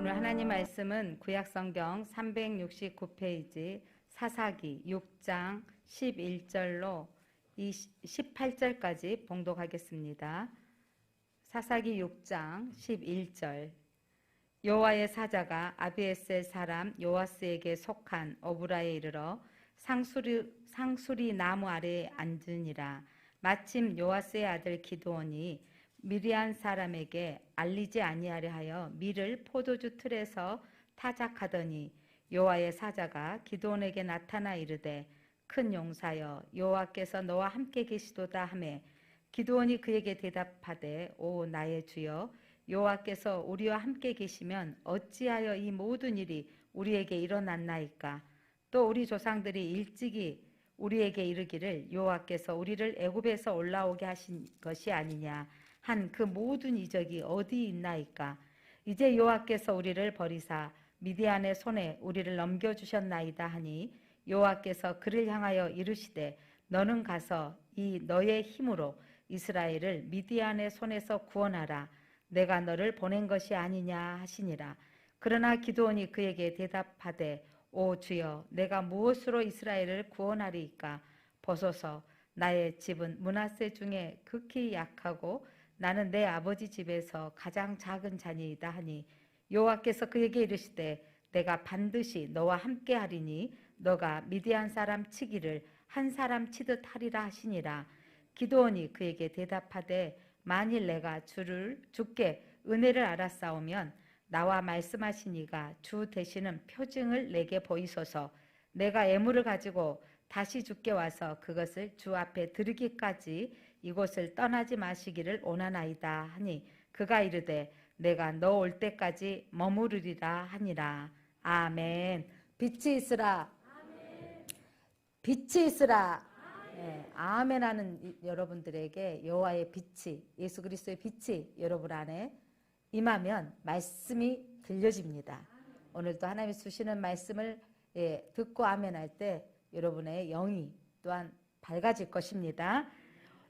오늘 하나님 말씀은 구약성경 369페이지 사사기 6장 11절로 18절까지 봉독하겠습니다. 사사기 6장 11절. 여호와의 사자가 아비에셀 사람 요아스에게 속한 어브라에 이르러 상수리 나무 아래에 앉으니라. 마침 요아스의 아들 기드온이 미디안 사람에게 알리지 아니하려 하여 밀을 포도주 틀에서 타작하더니 여호와의 사자가 기드온에게 나타나 이르되 큰 용사여 여호와께서 너와 함께 계시도다 하매 기드온이 그에게 대답하되 오 나의 주여 여호와께서 우리와 함께 계시면 어찌하여 이 모든 일이 우리에게 일어났나이까. 또 우리 조상들이 일찍이 우리에게 이르기를 여호와께서 우리를 애굽에서 올라오게 하신 것이 아니냐 한 그 모든 이적이 어디 있나이까. 이제 여호와께서 우리를 버리사 미디안의 손에 우리를 넘겨주셨나이다 하니 여호와께서 그를 향하여 이르시되 너는 가서 이 너의 힘으로 이스라엘을 미디안의 손에서 구원하라. 내가 너를 보낸 것이 아니냐 하시니라. 그러나 기드온이 그에게 대답하되 오 주여 내가 무엇으로 이스라엘을 구원하리이까. 보소서 나의 집은 므낫세 중에 극히 약하고 나는 내 아버지 집에서 가장 작은 자니이다 하니 여호와께서 그에게 이르시되 내가 반드시 너와 함께 하리니 너가 미디안 사람 치기를 한 사람 치듯 하리라 하시니라. 기드온이 그에게 대답하되 만일 내가 주께 은혜를 알았사오면 나와 말씀하신 이가 주 되시는 표징을 내게 보이소서. 내가 애물을 가지고 다시 주께 와서 그것을 주 앞에 드리기까지 이곳을 떠나지 마시기를 원하나이다 하니 그가 이르되 내가 너 올 때까지 머무르리라 하니라. 아멘. 빛이 있으라. 아멘. 빛이 있으라. 네, 아멘 하는 여러분들에게 여호와의 빛이, 예수 그리스도의 빛이 여러분 안에 임하면 말씀이 들려집니다. 오늘도 하나님이 주시는 말씀을 듣고 아멘 할 때 여러분의 영이 또한 밝아질 것입니다.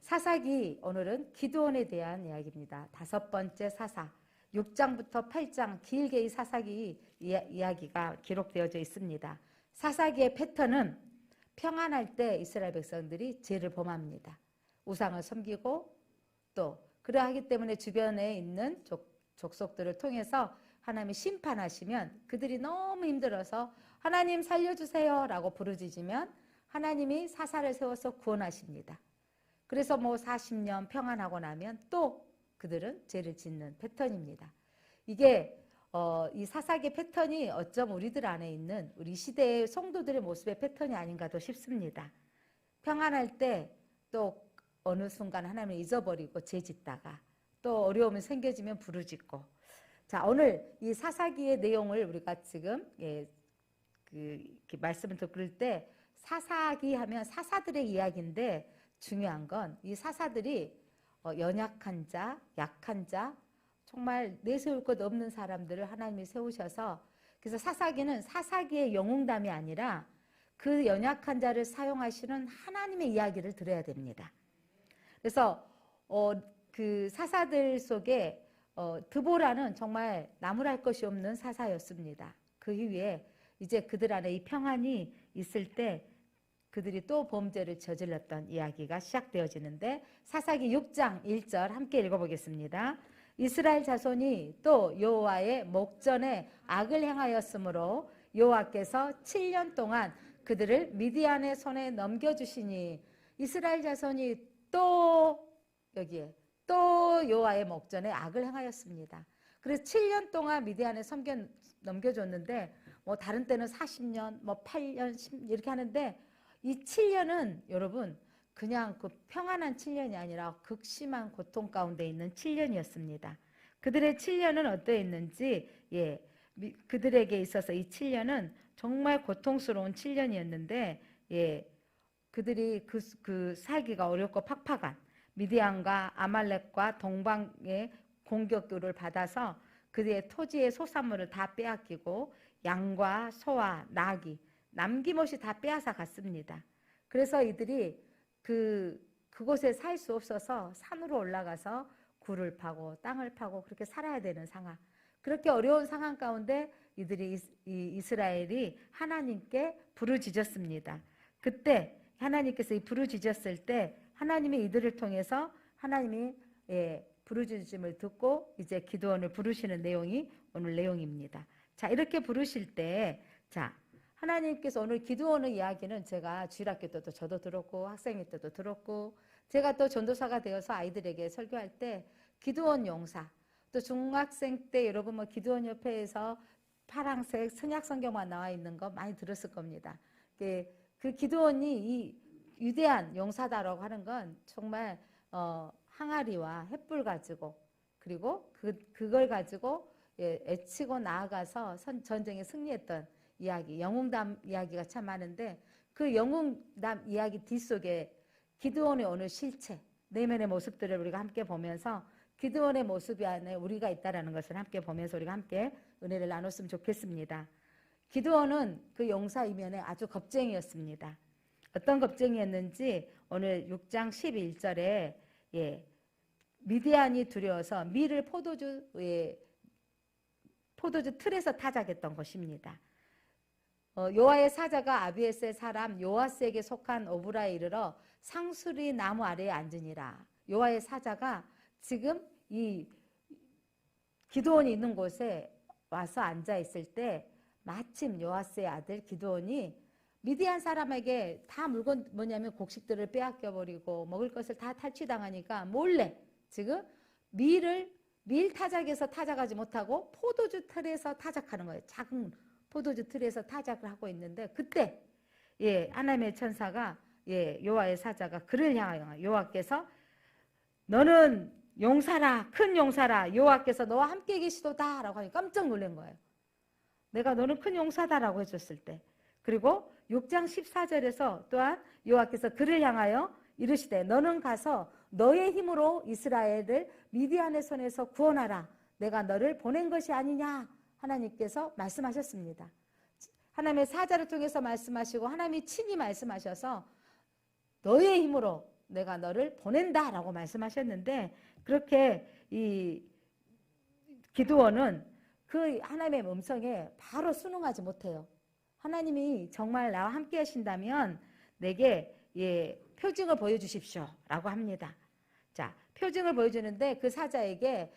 사사기 오늘은 기드온에 대한 이야기입니다. 5번째 사사 6장부터 8장 길게 이 사사기 이야기가 기록되어져 있습니다. 사사기의 패턴은 평안할 때 이스라엘 백성들이 죄를 범합니다. 우상을 섬기고 또 그러하기 때문에 주변에 있는 족속들을 통해서 하나님이 심판하시면 그들이 너무 힘들어서 하나님 살려주세요 라고 부르짖으면 하나님이 사사를 세워서 구원하십니다. 그래서 40년 평안하고 나면 또 그들은 죄를 짓는 패턴입니다. 이게 이 사사기 패턴이 어쩜 우리들 안에 있는 우리 시대의 성도들의 모습의 패턴이 아닌가도 싶습니다. 평안할 때 또 어느 순간 하나님을 잊어버리고 죄 짓다가 또 어려움이 생겨지면 부르짖고. 자, 오늘 이 사사기의 내용을 우리가 지금 이렇게 말씀을 들을 때 사사기 하면 사사들의 이야기인데 중요한 건 이 사사들이 연약한 자, 약한 자, 정말 내세울 것 없는 사람들을 하나님이 세우셔서 그래서 사사기는 사사기의 영웅담이 아니라 그 연약한 자를 사용하시는 하나님의 이야기를 들어야 됩니다. 그래서 그 사사들 속에 드보라는 정말 나무랄 것이 없는 사사였습니다. 그 이후에 이제 그들 안에 이 평안이 있을 때 그들이 또 범죄를 저질렀던 이야기가 시작되어지는데 사사기 6장 1절 함께 읽어보겠습니다. 이스라엘 자손이 또 여호와의 목전에 악을 행하였으므로 여호와께서 7년 동안 그들을 미디안의 손에 넘겨주시니 이스라엘 자손이 또 여기에 또 여호와의 목전에 악을 행하였습니다. 그래서 7년 동안 미디안에 넘겨줬는데 다른 때는 40년, 8년, 10년 이렇게 하는데 이 7년은 여러분 그냥 그 평안한 7년이 아니라 극심한 고통 가운데 있는 7년이었습니다. 그들의 7년은 어떠했는지 그들에게 있어서 이 7년은 정말 고통스러운 7년이었는데 그들이 그 살기가 어렵고 팍팍한 미디안과 아말렉과 동방의 공격을 받아서 그들의 토지의 소산물을 다 빼앗기고 양과 소와 나귀 남김없이 다 빼앗아 갔습니다. 그래서 이들이 그곳에 살 수 없어서 산으로 올라가서 굴을 파고 땅을 파고 그렇게 살아야 되는 상황. 그렇게 어려운 상황 가운데 이들이 이스라엘이 하나님께 부르짖었습니다. 그때 하나님께서 이 부르짖었을 때 하나님이 이들을 통해서 하나님이 부르짖음을 듣고 이제 기드온을 부르시는 내용이 오늘 내용입니다. 자, 이렇게 부르실 때, 자, 하나님께서 오늘 기드온의 이야기는 제가 주일학교 때도 저도 들었고 학생회 때도 들었고 제가 또 전도사가 되어서 아이들에게 설교할 때 기드온 용사, 또 중학생 때 여러분 뭐 기드온 옆에서 파랑색 선약 성경만 나와 있는 거 많이 들었을 겁니다. 그 기드온이 이 위대한 용사다라고 하는 건 정말 항아리와 횃불 가지고 그리고 그걸 가지고 애치고 나아가서 전쟁에 승리했던 이야기, 영웅담 이야기가 참 많은데 그 영웅담 이야기 뒤속에 기드온의 오늘 실체, 내면의 모습들을 우리가 함께 보면서 기드온의 모습 안에 우리가 있다는 것을 함께 보면서 우리가 함께 은혜를 나눴으면 좋겠습니다. 기드온은 그 용사 이면에 아주 겁쟁이였습니다. 어떤 겁쟁이였는지 오늘 6장 11절에 미디안이 두려워서 밀을 포도주 틀에서 타작했던 것입니다. 여호와의 사자가 아비에셀 사람 요아스에게 속한 오브라에 이르러 상수리 나무 아래에 앉으니라. 여호와의 사자가 지금 이 기드온이 있는 곳에 와서 앉아 있을 때 마침 요아스의 아들 기드온이 미디안 사람에게 다 물건 뭐냐면 곡식들을 빼앗겨 버리고 먹을 것을 다 탈취당하니까 몰래 지금 밀 타작에서 타작하지 못하고 포도주 틀에서 타작하는 거예요. 작은 포도주 틀에서 타작을 하고 있는데 그때 하나님의 천사가 여호와의 사자가 그를 향하여 여호와께서 너는 용사라 큰 용사라 여호와께서 너와 함께 계시도다 라고 하니 깜짝 놀란 거예요. 내가 너는 큰 용사다라고 해줬을 때 그리고 6장 14절에서 또한 여호와께서 그를 향하여 이르시되 너는 가서 너의 힘으로 이스라엘을 미디안의 손에서 구원하라 내가 너를 보낸 것이 아니냐 하나님께서 말씀하셨습니다. 하나님의 사자를 통해서 말씀하시고 하나님이 친히 말씀하셔서 너의 힘으로 내가 너를 보낸다라고 말씀하셨는데 그렇게 이 기드온은 그 하나님의 음성에 바로 순응하지 못해요. 하나님이 정말 나와 함께 하신다면 내게 표징을 보여주십시오 라고 합니다. 자, 표징을 보여주는데 그 사자에게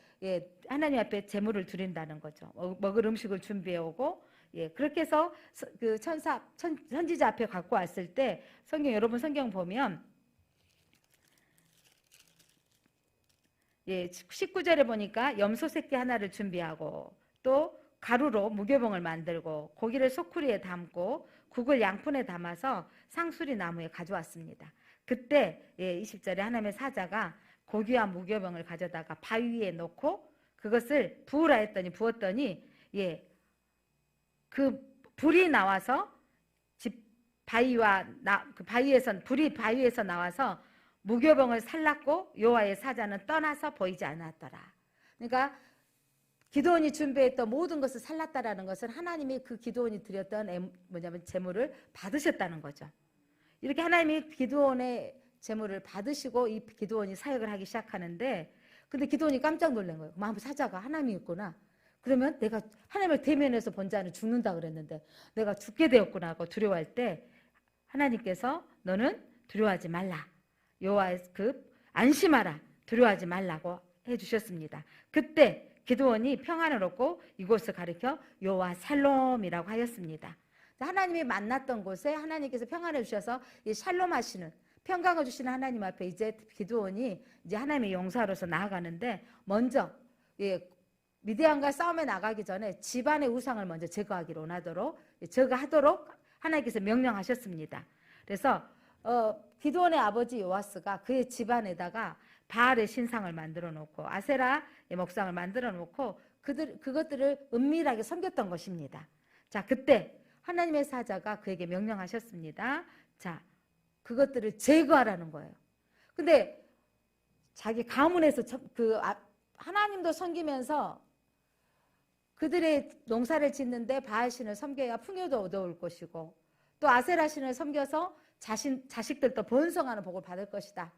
하나님 앞에 제물을 드린다는 거죠. 먹을 음식을 준비해 오고 그렇게 해서 그 선지자 앞에 갖고 왔을 때 여러분 성경 보면 19절에 보니까 염소 새끼 하나를 준비하고 또 가루로 무교병을 만들고 고기를 소쿠리에 담고 국을 양푼에 담아서 상수리 나무에 가져왔습니다. 그때 20절에 하나님의 사자가 고기와 무교병을 가져다가 바위 위에 놓고 그것을 부으라 했더니 부었더니 그 불이 나와서 불이 바위에서 나와서 무교병을 살랐고 여호와의 사자는 떠나서 보이지 않았더라. 그러니까 기드온이 준비했던 모든 것을 살랐다라는 것은 하나님이 그 기드온이 드렸던 제물을 받으셨다는 거죠. 이렇게 하나님이 기드온의 제물을 받으시고 이 기드온이 사역을 하기 시작하는데 근데 기드온이 깜짝 놀란 거예요. 사자가 하나님이 있구나. 그러면 내가 하나님을 대면해서 본 자는 죽는다 그랬는데 내가 죽게 되었구나 하고 두려워할 때 하나님께서 너는 두려워하지 말라. 여호와의 안심하라. 두려워하지 말라고 해주셨습니다. 그때 기드온이 평안을 얻고 이곳을 가리켜 여호와 샬롬이라고 하였습니다. 하나님이 만났던 곳에 하나님께서 평안을 주셔서 이 샬롬 하시는 평강을 주시는 하나님 앞에 이제 기드온이 이제 하나님의 용사로서 나아가는데 먼저 미디안과 싸움에 나가기 전에 집안의 우상을 먼저 제거하기로 원하도록 제거하도록 하나님께서 명령하셨습니다. 그래서 기드온의 아버지 요아스가 그의 집안에다가 바알의 신상을 만들어 놓고 아세라의 목상을 만들어 놓고 그것들을 은밀하게 섬겼던 것입니다. 자, 그때 하나님의 사자가 그에게 명령하셨습니다. 자, 그것들을 제거하라는 거예요. 근데 자기 가문에서 하나님도 섬기면서 그들의 농사를 짓는데 바알신을 섬겨야 풍요도 얻어올 것이고 또 아세라신을 섬겨서 자식들도 번성하는 복을 받을 것이다.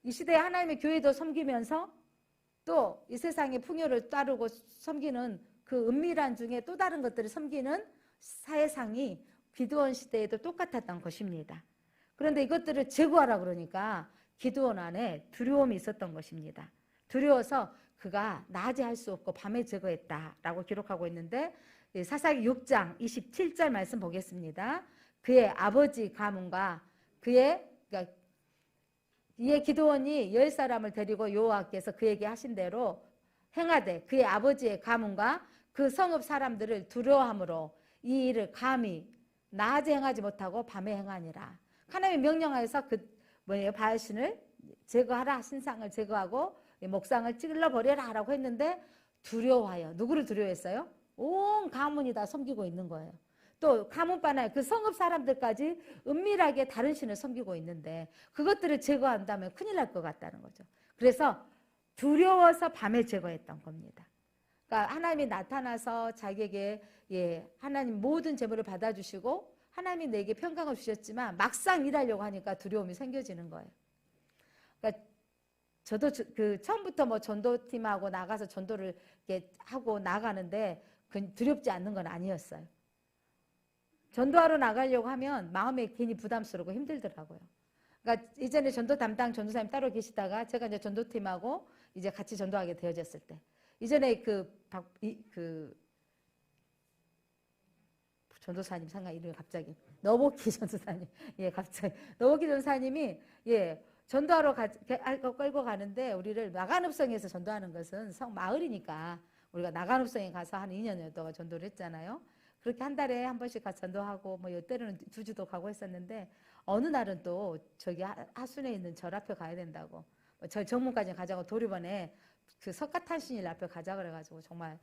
이 시대에 하나님의 교회도 섬기면서 또 이 세상의 풍요를 따르고 섬기는 그 은밀한 중에 또 다른 것들을 섬기는 사회상이 기드온 시대에도 똑같았던 것입니다. 그런데 이것들을 제거하라 그러니까 기드온 안에 두려움이 있었던 것입니다. 두려워서 그가 낮에 할 수 없고 밤에 제거했다라고 기록하고 있는데 사사기 6장 27절 말씀 보겠습니다. 그의 아버지 가문과 그러니까 이에 기드온이 10사람을 데리고 여호와께서 그에게 하신 대로 행하되 그의 아버지의 가문과 그 성읍 사람들을 두려워함으로 이 일을 감히 낮에 행하지 못하고 밤에 행하니라. 하나님의 명령하여서 바알신을 제거하라, 신상을 제거하고 목상을 찔러버려라 라고 했는데 두려워하여, 누구를 두려워했어요? 온 가문이 다 섬기고 있는 거예요. 또 가문뿐 아니라 그 성읍 사람들까지 은밀하게 다른 신을 섬기고 있는데 그것들을 제거한다면 큰일 날 것 같다는 거죠. 그래서 두려워서 밤에 제거했던 겁니다. 그러니까 하나님이 나타나서 자기에게 하나님 모든 재물을 받아주시고 하나님이 내게 평강을 주셨지만 막상 일하려고 하니까 두려움이 생겨지는 거예요. 그러니까 저도 처음부터 뭐 전도팀하고 나가서 전도를 이렇게 하고 나가는데 두렵지 않는 건 아니었어요. 전도하러 나가려고 하면 마음에 괜히 부담스럽고 힘들더라고요. 그러니까 이전에 전도 담당 전도사님 따로 계시다가 제가 이제 전도팀하고 이제 같이 전도하게 되어졌을 때 이전에 전도사님 생각 이름이 갑자기 너보키 전도사님 갑자기 너보키 전도사님이 전도하러 끌고 가는데 우리를 나간읍성에서 전도하는 것은 마을이니까 우리가 나간읍성에 가서 한 2년 정도 전도를 했잖아요. 그렇게 한 달에 한 번씩 가서 전도하고 뭐 때로는 2주도 가고 했었는데 어느 날은 또 저기 하순에 있는 절 앞에 가야 된다고 절 정문까지 가자고 도리번에 그 석가탄신일 앞에 가자 그래가지고 정말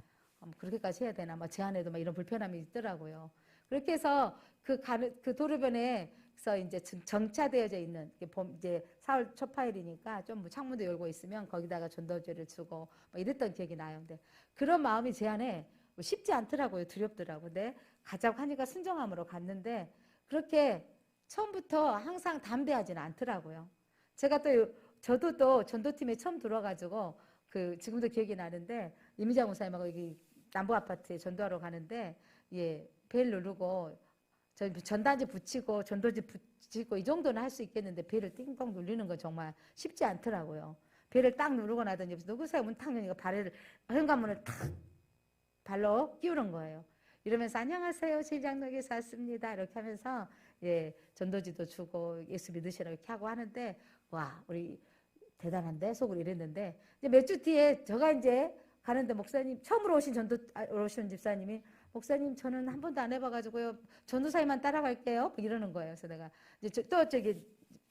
그렇게까지 해야 되나 제 안에도 막 이런 불편함이 있더라고요. 그렇게 해서 그 도리번에서 이제 정차되어져 있는 이제 4월 초파일이니까 좀 창문도 열고 있으면 거기다가 전도제를 주고 뭐 이랬던 기억이 나요. 근데 그런 마음이 제 안에 쉽지 않더라고요. 두렵더라고요. 근데 가자고 하니까 순종함으로 갔는데 그렇게 처음부터 항상 담대하지는 않더라고요. 저도 또 전도팀에 처음 들어가지고 지금도 기억이 나는데 이미자 목사님하고 여기 남부 아파트에 전도하러 가는데 벨 누르고 전단지 붙이고 전도지 붙이고 이 정도는 할 수 있겠는데 벨을 띵동 눌리는 건 정말 쉽지 않더라고요. 벨을 딱 누르고 나더니 누구세요? 문 탁 여니까 현관문을 탁 발로 끼우는 거예요. 이러면서 안녕하세요. 실장역에서 왔습니다. 이렇게 하면서 전도지도 주고 예수 믿으시라고 이렇게 하고 하는데 와 우리 대단한데 속으로 이랬는데 몇 주 뒤에 제가 이제 가는데 목사님 처음으로 오신 집사님이 목사님 저는 한 번도 안 해봐가지고요 전도사님만 따라갈게요 이러는 거예요. 그래서 내가 이제 또 저기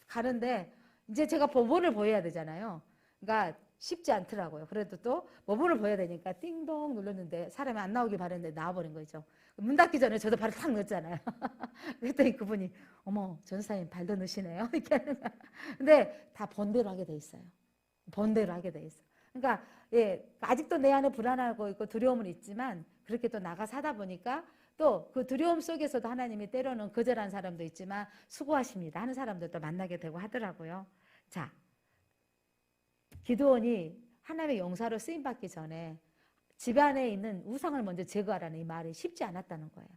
가는데 이제 제가 법원을 보여야 되잖아요. 그러니까 쉽지 않더라고요. 그래도 또 법원을 보여야 되니까 띵동 눌렀는데 사람이 안 나오길 바랬는데 나와버린 거죠. 문 닫기 전에 저도 발을 탁 넣었잖아요. 그랬더니 그분이 어머 전도사님 발도 넣으시네요. 이렇게 하는 거야. 근데 다 번대로 하게 돼 있어요. 번대로 하게 돼 있어. 그러니까 아직도 내 안에 불안하고 있고 두려움은 있지만 그렇게 또 나가서 하다 보니까 또 그 두려움 속에서도 하나님이 때로는 거절한 사람도 있지만 수고하십니다 하는 사람들도 만나게 되고 하더라고요. 자, 기드온이 하나님의 용사로 쓰임받기 전에 집안에 있는 우상을 먼저 제거하라는 이 말이 쉽지 않았다는 거예요.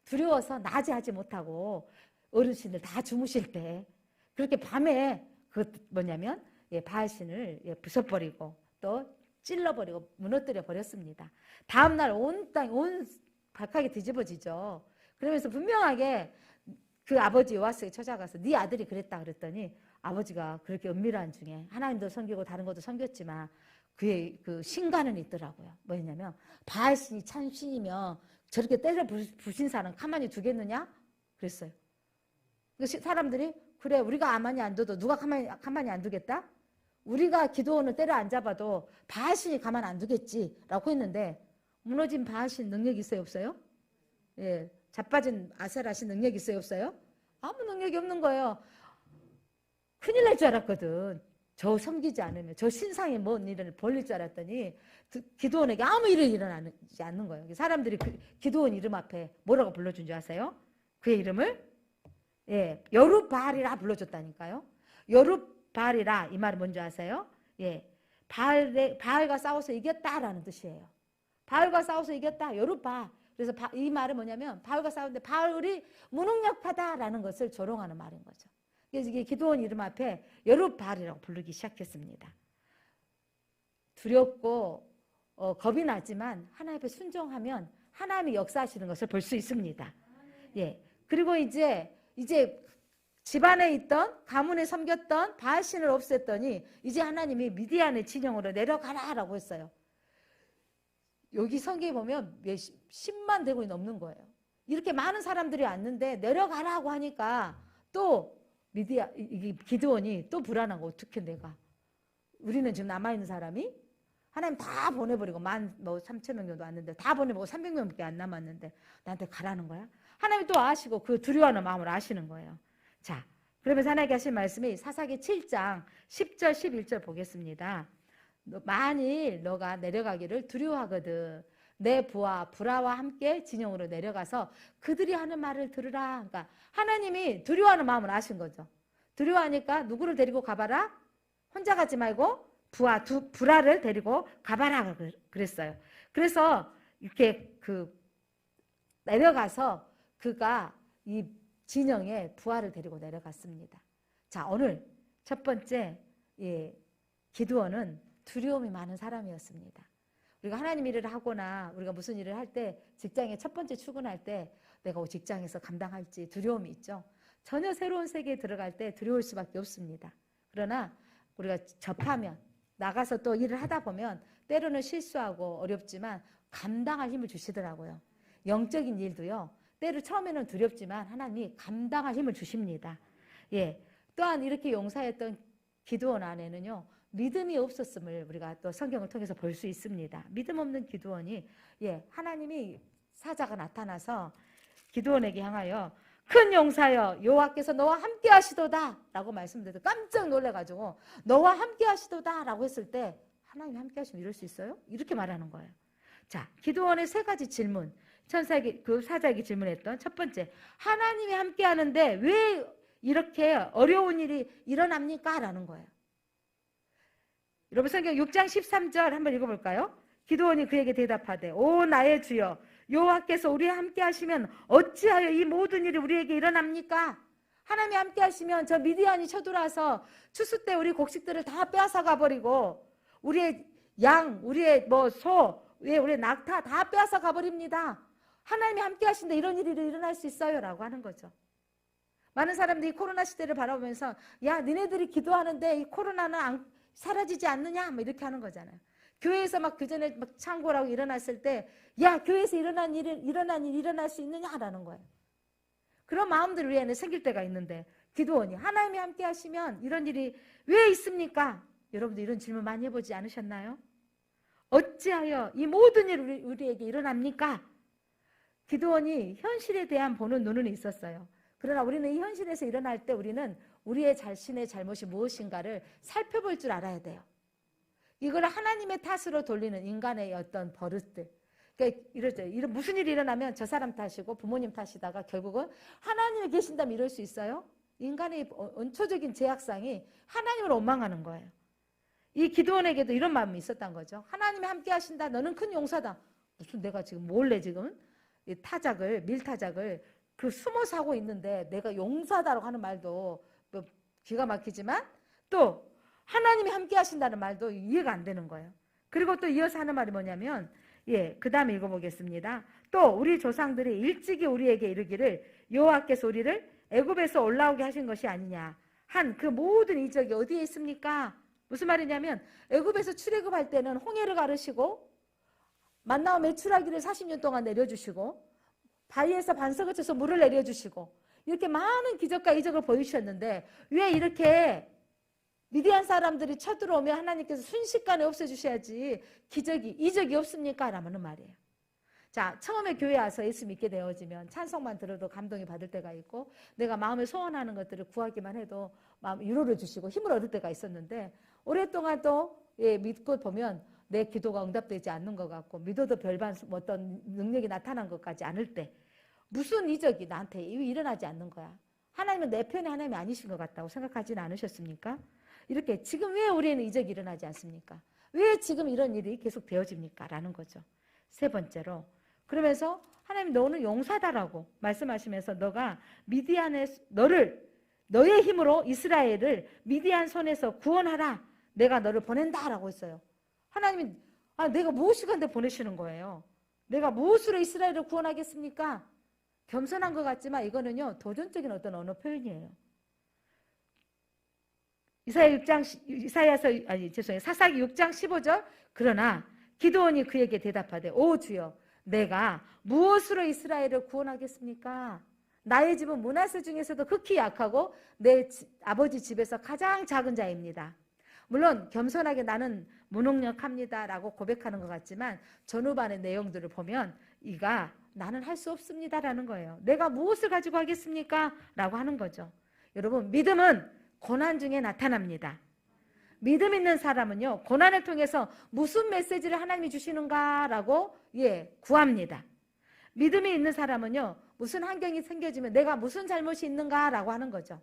두려워서 낮에 하지 못하고 어르신들 다 주무실 때 그렇게 밤에 뭐냐면 바알신을 부숴버리고 또 찔러버리고 무너뜨려 버렸습니다. 다음날 온 땅, 온 발칵이 뒤집어지죠. 그러면서 분명하게 그 아버지 요아스에게 찾아가서 네 아들이 그랬다 그랬더니 아버지가 그렇게 은밀한 중에 하나님도 섬기고 다른 것도 섬겼지만 그의 그 신가는 있더라고요. 뭐였냐면 바알신이 참 신이면 저렇게 때려 부신 사람 가만히 두겠느냐? 그랬어요. 사람들이 그래 우리가 가만히 안 둬도 누가 가만히 안 두겠다? 우리가 기드온을 때려 안 잡아도 바알신이 가만 안 두겠지라고 했는데 무너진 바알신 능력 있어요 없어요? 자빠진 아세라신 능력 있어요 없어요? 아무 능력이 없는 거예요. 큰일 날 줄 알았거든. 저 섬기지 않으면 저 신상에 뭔 일을 벌릴 줄 알았더니 기드온에게 아무 일이 일어나지 않는 거예요. 사람들이 기드온 이름 앞에 뭐라고 불러준 줄 아세요? 그의 이름을 여룻바알이라 불러줬다니까요. 여룻바알이라 이 말은 뭔지 아세요? 바알과 싸워서 이겼다라는 뜻이에요. 바울과 싸워서 이겼다. 여룻바. 그래서 이 말은 뭐냐면 바울과 싸우는데 바울이 무능력하다라는 것을 조롱하는 말인 거죠. 그래서 이게 기드온 이름 앞에 여룻바알이라고 부르기 시작했습니다. 두렵고 겁이 나지만 하나님 앞에 순종하면 하나님이 역사하시는 것을 볼 수 있습니다. 예. 그리고 이제 집안에 있던 가문에 섬겼던 바알신을 없앴더니 이제 하나님이 미디안의 진영으로 내려가라라고 했어요. 여기 성경에 보면 10만 대군이 넘는 거예요. 이렇게 많은 사람들이 왔는데 내려가라고 하니까 또 기드온이 또 불안하고 어떻게 내가 우리는 지금 남아있는 사람이 하나님 다 보내버리고 13,000명 정도 왔는데 다 보내보고 300명밖에 안 남았는데 나한테 가라는 거야? 하나님이 또 아시고 그 두려워하는 마음을 아시는 거예요. 자, 그러면서 하나님께 하신 말씀이 사사기 7장 10절 11절 보겠습니다. 만일 너가 내려가기를 두려워하거든 내 부하 브라와 함께 진영으로 내려가서 그들이 하는 말을 들으라. 그러니까 하나님이 두려워하는 마음을 아신 거죠. 두려워하니까 누구를 데리고 가봐라? 혼자 가지 말고 브라를 데리고 가봐라 그랬어요. 그래서 이렇게 내려가서 그가 이 진영에 부하를 데리고 내려갔습니다. 자, 오늘 첫 번째 기드온은 두려움이 많은 사람이었습니다. 우리가 하나님 일을 하거나 우리가 무슨 일을 할 때 직장에 첫 번째 출근할 때 내가 직장에서 감당할지 두려움이 있죠. 전혀 새로운 세계에 들어갈 때 두려울 수밖에 없습니다. 그러나 우리가 접하면 나가서 또 일을 하다 보면 때로는 실수하고 어렵지만 감당할 힘을 주시더라고요. 영적인 일도요. 때로 처음에는 두렵지만 하나님이 감당할 힘을 주십니다. 예. 또한 이렇게 용사했던 기드온 안에는요. 믿음이 없었음을 우리가 또 성경을 통해서 볼 수 있습니다. 믿음 없는 기드온이 하나님이 사자가 나타나서 기드온에게 향하여 큰 용사여 여호와께서 너와 함께 하시도다 라고 말씀드려도 깜짝 놀래가지고 너와 함께 하시도다 라고 했을 때 하나님이 함께 하시면 이럴 수 있어요? 이렇게 말하는 거예요. 자, 기드온의 세 가지 질문 사자에게 질문했던 첫 번째 하나님이 함께 하는데 왜 이렇게 어려운 일이 일어납니까? 라는 거예요. 여러분 성경 6장 13절 한번 읽어볼까요? 기드온이 그에게 대답하되 오 나의 주여 여호와께서 우리와 함께 하시면 어찌하여 이 모든 일이 우리에게 일어납니까? 하나님이 함께 하시면 저 미디안이 쳐들어와서 추수 때 우리 곡식들을 다 빼앗아 가버리고 우리의 양, 우리의 소, 우리의 낙타 다 빼앗아 가버립니다. 하나님이 함께 하신데 이런 일이 일어날 수 있어요? 라고 하는 거죠. 많은 사람들이 코로나 시대를 바라보면서 야 니네들이 기도하는데 이 코로나는 사라지지 않느냐? 이렇게 하는 거잖아요. 교회에서 그전에 창고라고 일어났을 때 야 교회에서 일어난 일 일어날 수 있느냐라는 거예요. 그런 마음들 위에는 생길 때가 있는데 기드온이 하나님이 함께 하시면 이런 일이 왜 있습니까? 여러분들 이런 질문 많이 해보지 않으셨나요? 어찌하여 이 모든 일이 우리에게 일어납니까? 기드온이 현실에 대한 보는 눈은 있었어요. 그러나 우리는 이 현실에서 일어날 때 우리는 우리의 자신의 잘못이 무엇인가를 살펴볼 줄 알아야 돼요. 이걸 하나님의 탓으로 돌리는 인간의 어떤 버릇들. 그러니까 이러죠. 무슨 일이 일어나면 저 사람 탓이고 부모님 탓이다가 결국은 하나님이 계신다면 이럴 수 있어요? 인간의 원초적인 제약상이 하나님을 원망하는 거예요. 이 기드온에게도 이런 마음이 있었던 거죠. 하나님이 함께 하신다. 너는 큰 용사다. 무슨 내가 지금 몰래 지금 밀타작을 숨어 사고 있는데 내가 용사다라고 하는 말도 기가 막히지만 또 하나님이 함께 하신다는 말도 이해가 안 되는 거예요. 그리고 또 이어서 하는 말이 뭐냐면 그 다음에 읽어보겠습니다. 또 우리 조상들이 일찍이 우리에게 이르기를 여호와께서 우리를 애굽에서 올라오게 하신 것이 아니냐 한 그 모든 이적이 어디에 있습니까? 무슨 말이냐면 애굽에서 출애굽할 때는 홍해를 가르시고 만나와 메추라기를 40년 동안 내려주시고 바위에서 반석을 쳐서 물을 내려주시고 이렇게 많은 기적과 이적을 보여주셨는데 왜 이렇게 미디안 사람들이 쳐들어오면 하나님께서 순식간에 없애주셔야지 이적이 없습니까? 라는 말이에요. 자, 처음에 교회 와서 예수 믿게 되어지면 찬송만 들어도 감동이 받을 때가 있고 내가 마음에 소원하는 것들을 구하기만 해도 마음 위로를 주시고 힘을 얻을 때가 있었는데 오랫동안 또 믿고 보면 내 기도가 응답되지 않는 것 같고 믿어도 별반 어떤 능력이 나타난 것 같지 않을 때 무슨 이적이 나한테 일어나지 않는 거야. 하나님은 내 편에 하나님이 아니신 것 같다고 생각하지는 않으셨습니까? 이렇게 지금 왜 우리에는 이적이 일어나지 않습니까? 왜 지금 이런 일이 계속 되어집니까? 라는 거죠. 세 번째로. 그러면서 하나님 너는 용사다라고 말씀하시면서 너가 미디안의 너의 힘으로 이스라엘을 미디안 손에서 구원하라. 내가 너를 보낸다라고 했어요. 하나님이 내가 무엇이간데 보내시는 거예요. 내가 무엇으로 이스라엘을 구원하겠습니까? 겸손한 것 같지만 이거는요 도전적인 어떤 언어 표현이에요. 사사기 6장 15절. 그러나 기드온이 그에게 대답하되 오 주여 내가 무엇으로 이스라엘을 구원하겠습니까? 나의 집은 므낫세 중에서도 극히 약하고 내 아버지 집에서 가장 작은 자입니다. 물론 겸손하게 나는 무능력합니다 라고 고백하는 것 같지만 전후반의 내용들을 보면 이가 나는 할 수 없습니다 라는 거예요. 내가 무엇을 가지고 하겠습니까? 라고 하는 거죠. 여러분 믿음은 고난 중에 나타납니다. 믿음 있는 사람은요 고난을 통해서 무슨 메시지를 하나님이 주시는가 라고 구합니다. 믿음이 있는 사람은요 무슨 환경이 생겨지면 내가 무슨 잘못이 있는가 라고 하는 거죠.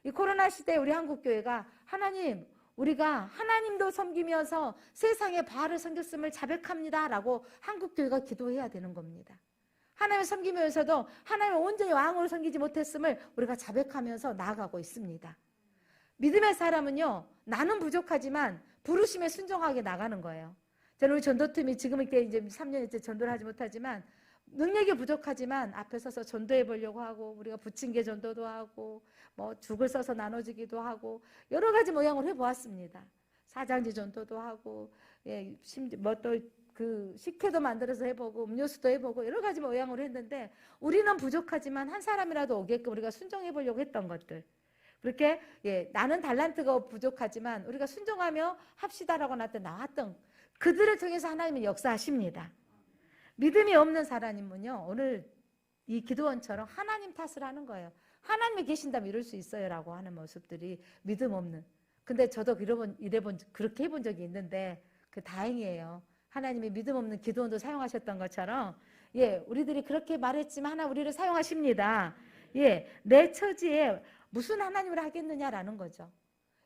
이 코로나 시대에 우리 한국교회가 하나님 우리가 하나님도 섬기면서 세상에 바알을 섬겼음을 자백합니다 라고 한국교회가 기도해야 되는 겁니다. 하나님을 섬기면서도 하나님을 온전히 왕으로 섬기지 못했음을 우리가 자백하면서 나아가고 있습니다. 믿음의 사람은요 나는 부족하지만 부르심에 순종하게 나가는 거예요. 저는 우리 전도팀이 지금 이렇게 이제 3년째 전도를 하지 못하지만 능력이 부족하지만 앞에 서서 전도해 보려고 하고 우리가 부침개 전도도 하고 뭐 죽을 써서 나눠주기도 하고 여러 가지 모양으로 해보았습니다. 사장지 전도도 하고 심지어 뭐 또 그 식혜도 만들어서 해보고 음료수도 해보고 여러 가지 모양으로 했는데 우리는 부족하지만 한 사람이라도 오게끔 우리가 순종해 보려고 했던 것들 그렇게 나는 달란트가 부족하지만 우리가 순종하며 합시다라고 나왔던 그들을 통해서 하나님은 역사하십니다. 믿음이 없는 사람은요 오늘 이 기드온처럼 하나님 탓을 하는 거예요. 하나님이 계신다면 이럴 수 있어요 라고 하는 모습들이 믿음 없는. 근데 저도 그렇게 해본 적이 있는데 다행이에요. 하나님이 믿음 없는 기드온도 사용하셨던 것처럼 우리들이 그렇게 말했지만 하나 우리를 사용하십니다. 내 처지에 무슨 하나님을 하겠느냐라는 거죠.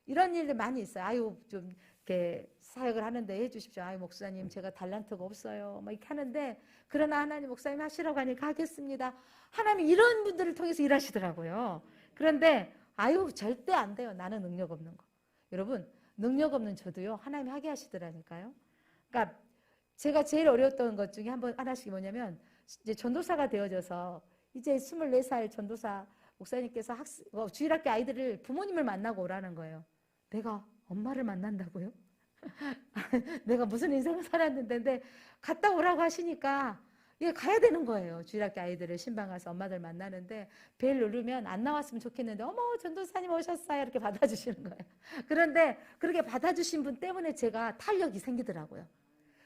이런 일들 많이 있어요. 좀 이렇게 사역을 하는데 해주십시오. 목사님 제가 달란트가 없어요. 막 이렇게 하는데 그러나 하나님 목사님 하시라고 하니까 하겠습니다. 하나님 이런 분들을 통해서 일하시더라고요. 그런데 절대 안 돼요. 나는 능력 없는 거. 여러분 능력 없는 저도요 하나님이 하게 하시더라니까요. 그러니까 제가 제일 어려웠던 것 중에 하나씩 뭐냐면 이제 전도사가 되어져서 이제 24살 전도사 목사님께서 주일학교 아이들을 부모님을 만나고 오라는 거예요. 내가 엄마를 만난다고요? 내가 무슨 인생을 살았는데 갔다 오라고 하시니까 가야 되는 거예요. 주일학교 아이들을 신방 가서 엄마들 만나는데 벨 누르면 안 나왔으면 좋겠는데 어머 전도사님 오셨어요 이렇게 받아주시는 거예요. 그런데 그렇게 받아주신 분 때문에 제가 탄력이 생기더라고요.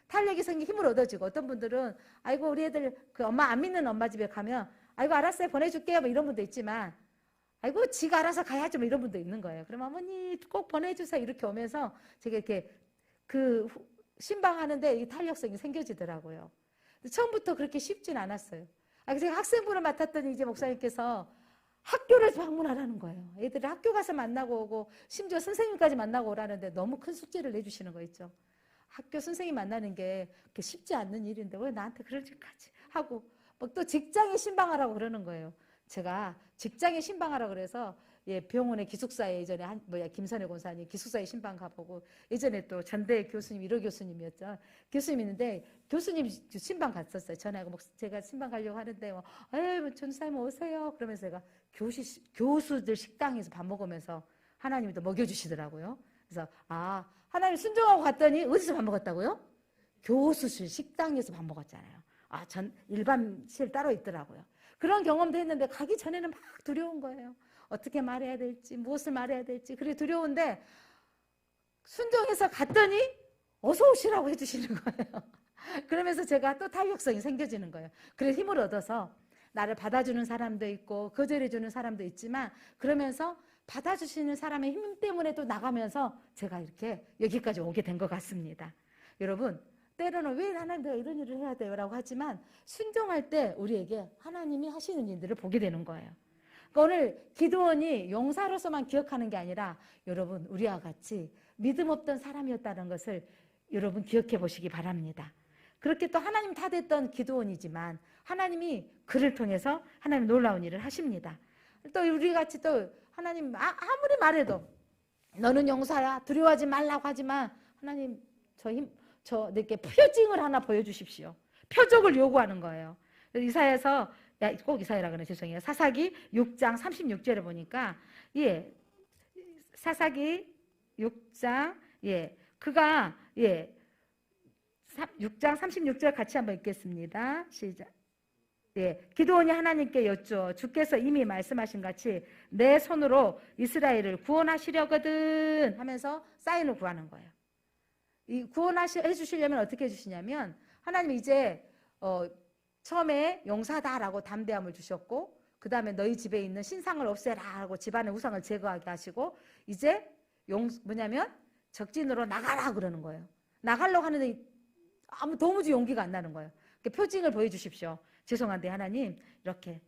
탄력이 생기 힘을 얻어지고 어떤 분들은 우리 애들 그 엄마 안 믿는 엄마 집에 가면 알았어요 보내줄게요 뭐 이런 분도 있지만 지가 알아서 가야죠 뭐 이런 분도 있는 거예요. 그럼 어머니 꼭 보내주세요 이렇게 오면서 제가 이렇게 신방하는데 이 탄력성이 생겨지더라고요. 처음부터 그렇게 쉽진 않았어요. 제가 학생부를 맡았더니 이제 목사님께서 학교를 방문하라는 거예요. 애들을 학교 가서 만나고 오고 심지어 선생님까지 만나고 오라는데 너무 큰 숙제를 내주시는 거 있죠. 학교 선생님 만나는 게 그렇게 쉽지 않는 일인데 왜 나한테 그러지까지 하고 또 직장에 신방하라고 그러는 거예요. 제가 직장에 신방하라고 그래서 병원의 기숙사에 예전에 김선혜 권사님 기숙사에 신방 가보고 예전에 또 전대 교수님 1호 교수님이었죠. 교수님 있는데 교수님 신방 갔었어요. 전화하고 제가 신방 가려고 하는데 전사님 오세요. 그러면서 제가 교수들 식당에서 밥 먹으면서 하나님이 또 먹여주시더라고요. 그래서 하나님 순종하고 갔더니 어디서 밥 먹었다고요? 교수실 식당에서 밥 먹었잖아요. 일반실 따로 있더라고요. 그런 경험도 했는데 가기 전에는 막 두려운 거예요. 어떻게 말해야 될지 무엇을 말해야 될지 그래 두려운데 순종해서 갔더니 어서 오시라고 해주시는 거예요. 그러면서 제가 또 탄력성이 생겨지는 거예요. 그래서 힘을 얻어서 나를 받아주는 사람도 있고 거절해주는 사람도 있지만 그러면서 받아주시는 사람의 힘 때문에 또 나가면서 제가 이렇게 여기까지 오게 된 것 같습니다. 여러분 때로는 왜 하나님 내가 이런 일을 해야 돼요? 라고 하지만 순종할 때 우리에게 하나님이 하시는 일들을 보게 되는 거예요. 그러니까 오늘 기드온이 용사로서만 기억하는 게 아니라 여러분 우리와 같이 믿음 없던 사람이었다는 것을 여러분 기억해 보시기 바랍니다. 그렇게 또 하나님 탓했던 기드온이지만 하나님이 그를 통해서 하나님 놀라운 일을 하십니다. 또 우리 같이 또 하나님 아무리 말해도 너는 용사야 두려워하지 말라고 하지만 하나님 저 내게 표징을 하나 보여주십시오. 표적을 요구하는 거예요. 이사야서 꼭 이사야라 그러네 죄송해요. 사사기 6장 36절에 보니까 예 사사기 6장 그가 6장 36절 같이 한번 읽겠습니다. 시작. 기드온이 하나님께 여쭈어 주께서 이미 말씀하신 같이 내 손으로 이스라엘을 구원하시려거든 하면서 사인을 구하는 거예요. 이 구원해 주시려면 어떻게 해주시냐면 하나님이 이제 처음에 용사다라고 담대함을 주셨고 그 다음에 너희 집에 있는 신상을 없애라 하고 집안의 우상을 제거하게 하시고 이제 뭐냐면 적진으로 나가라 그러는 거예요. 나가려고 하는데 도무지 용기가 안 나는 거예요. 표징을 보여주십시오. 죄송한데 하나님 이렇게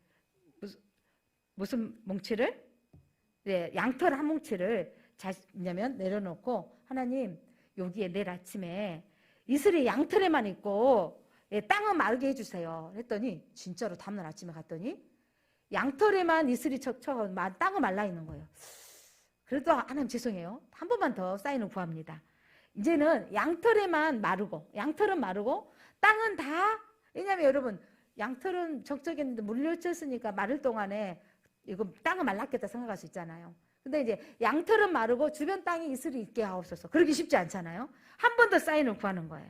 무슨 뭉치를 양털 한 뭉치를 뭐냐면 내려놓고 하나님 여기에 내일 아침에 이슬이 양털에만 있고 땅은 마르게 해주세요. 했더니 진짜로 다음날 아침에 갔더니 양털에만 이슬이 땅은 말라 있는 거예요. 그래도 하나님 죄송해요. 한 번만 더 사인을 구합니다. 이제는 양털에만 마르고 양털은 마르고 땅은 다 왜냐하면 여러분 양털은 적적했는데 물렸으니까 마를 동안에 이거 땅은 말랐겠다 생각할 수 있잖아요. 근데 이제 양털은 마르고 주변 땅에 이슬이 있게 하옵소서. 그러기 쉽지 않잖아요. 한 번 더 사인을 구하는 거예요.